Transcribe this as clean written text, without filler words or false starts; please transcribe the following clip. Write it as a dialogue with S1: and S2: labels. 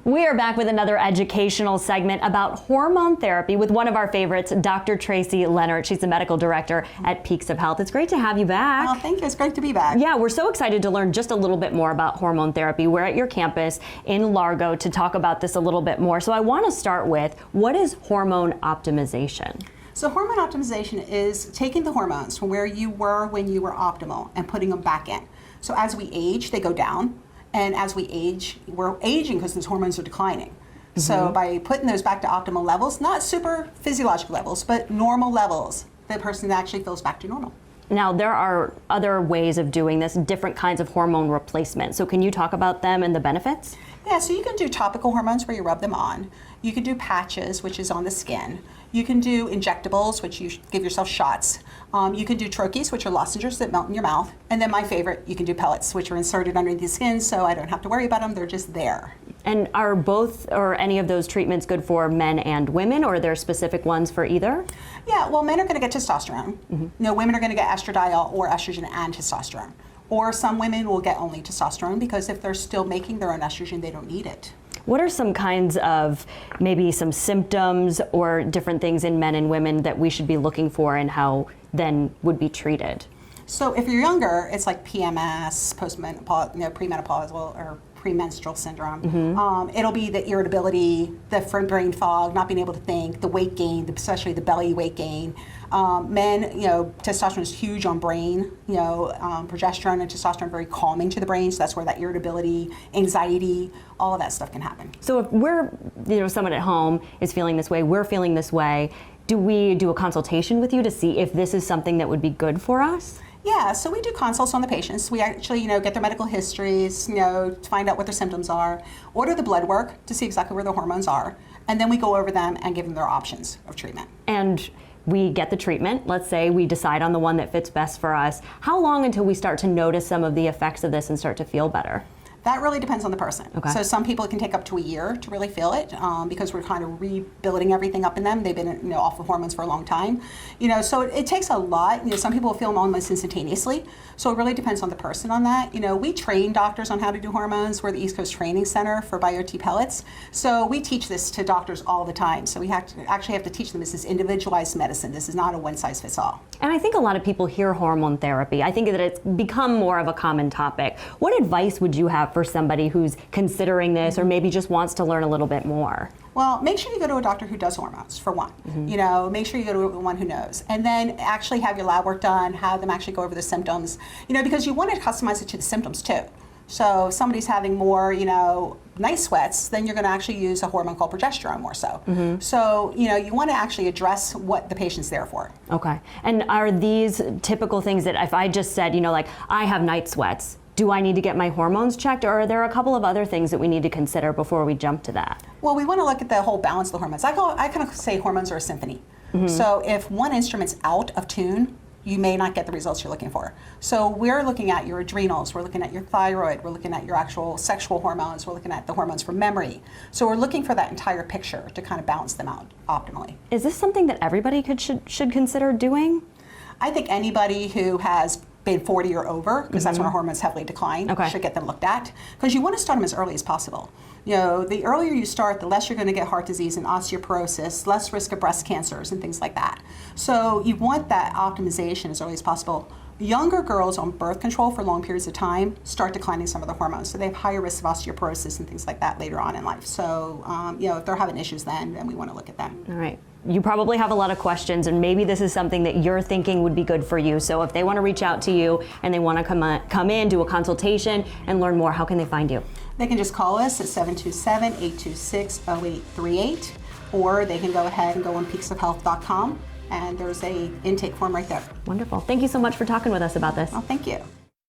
S1: We are back with another educational segment about hormone therapy with one of our favorites, Dr. Tracy Leonard. She's the medical director at Peaks of Health. It's great to have you back.
S2: Oh, thank you. It's great to be back.
S1: Yeah, we're so excited to learn just a little bit more about hormone therapy. We're at your campus in Largo to talk about this a little bit more. So I want to start with, what is hormone optimization?
S2: So hormone optimization is taking the hormones from where you were when you were optimal and putting them back in. So as we age, they go down. And as we age, we're aging because those hormones are declining. Mm-hmm. So by putting those back to optimal levels, not super physiological levels, but normal levels, the person actually feels back to normal.
S1: Now, there are other ways of doing this, different kinds of hormone replacement. So can you talk about them and the benefits?
S2: Yeah, so you can do topical hormones where you rub them on. You can do patches, which is on the skin. You can do injectables, which you give yourself shots. You can do troches, which are lozenges that melt in your mouth. And then my favorite, you can do pellets, which are inserted underneath the skin, so I don't have to worry about them. They're just there.
S1: And are both or any of those treatments good for men and women, or are there specific ones for either?
S2: Yeah, well, men are going to get testosterone. Mm-hmm. No, women are going to get estradiol or estrogen and testosterone. Or some women will get only testosterone because if they're still making their own estrogen, they don't need it.
S1: What are some kinds of maybe some symptoms or different things in men and women that we should be looking for and how then would be treated?
S2: So if you're younger, it's like PMS, premenopausal or premenstrual syndrome. Mm-hmm. It'll be the irritability, the brain fog, not being able to think, the weight gain, especially the belly weight gain. Men, testosterone is huge on brain. Progesterone and testosterone are very calming to the brain, so that's where that irritability, anxiety, all of that stuff can happen.
S1: So if we're, someone at home is feeling this way, we're feeling this way, do we do a consultation with you to see if this is something that would be good for us?
S2: Yeah, so we do consults on the patients. We actually, get their medical histories, to find out what their symptoms are, order the blood work to see exactly where the hormones are, and then we go over them and give them their options of treatment.
S1: And we get the treatment. Let's say we decide on the one that fits best for us. How long until we start to notice some of the effects of this and start to feel better?
S2: That really depends on the person. Okay. So some people it can take up to a year to really feel it because we're kind of rebuilding everything up in them. They've been off of hormones for a long time. So it takes a lot. Some people feel them almost instantaneously. So it really depends on the person on that. We train doctors on how to do hormones. We're the East Coast Training Center for BioT pellets. So we teach this to doctors all the time. So we actually have to teach them this is individualized medicine. This is not a one size fits all.
S1: And I think a lot of people hear hormone therapy. I think that it's become more of a common topic. What advice would you have for somebody who's considering this or maybe just wants to learn a little bit more?
S2: Well, make sure you go to a doctor who does hormones, for one. Mm-hmm. Make sure you go to one who knows. And then actually have your lab work done, have them actually go over the symptoms, because you want to customize it to the symptoms too. So if somebody's having more, night sweats, then you're going to actually use a hormone called progesterone more so. Mm-hmm. So, you want to actually address what the patient's there for.
S1: Okay. And are these typical things that if I just said, I have night sweats, do I need to get my hormones checked, or are there a couple of other things that we need to consider before we jump to that?
S2: Well, we want to look at the whole balance of the hormones. I kind of say hormones are a symphony. Mm-hmm. So if one instrument's out of tune, you may not get the results you're looking for. So we're looking at your adrenals, we're looking at your thyroid, we're looking at your actual sexual hormones, we're looking at the hormones for memory. So we're looking for that entire picture to kind of balance them out optimally.
S1: Is this something that everybody should consider doing?
S2: I think anybody who has been 40 or over, because that's when our hormones heavily decline, should get them looked at. Because you want to start them as early as possible. The earlier you start, the less you're going to get heart disease and osteoporosis, less risk of breast cancers and things like that. So you want that optimization as early as possible. Younger girls on birth control for long periods of time start declining some of the hormones, so they have higher risk of osteoporosis and things like that later on in life. So, if they're having issues then we want to look at them.
S1: All right. You probably have a lot of questions, and maybe this is something that you're thinking would be good for you. So if they want to reach out to you and they want to come in, do a consultation, and learn more, how can they find you?
S2: They can just call us at 727-826-0838, or they can go ahead and go on peaksofhealth.com, and there's a intake form right there.
S1: Wonderful. Thank you so much for talking with us about this.
S2: Oh, thank you.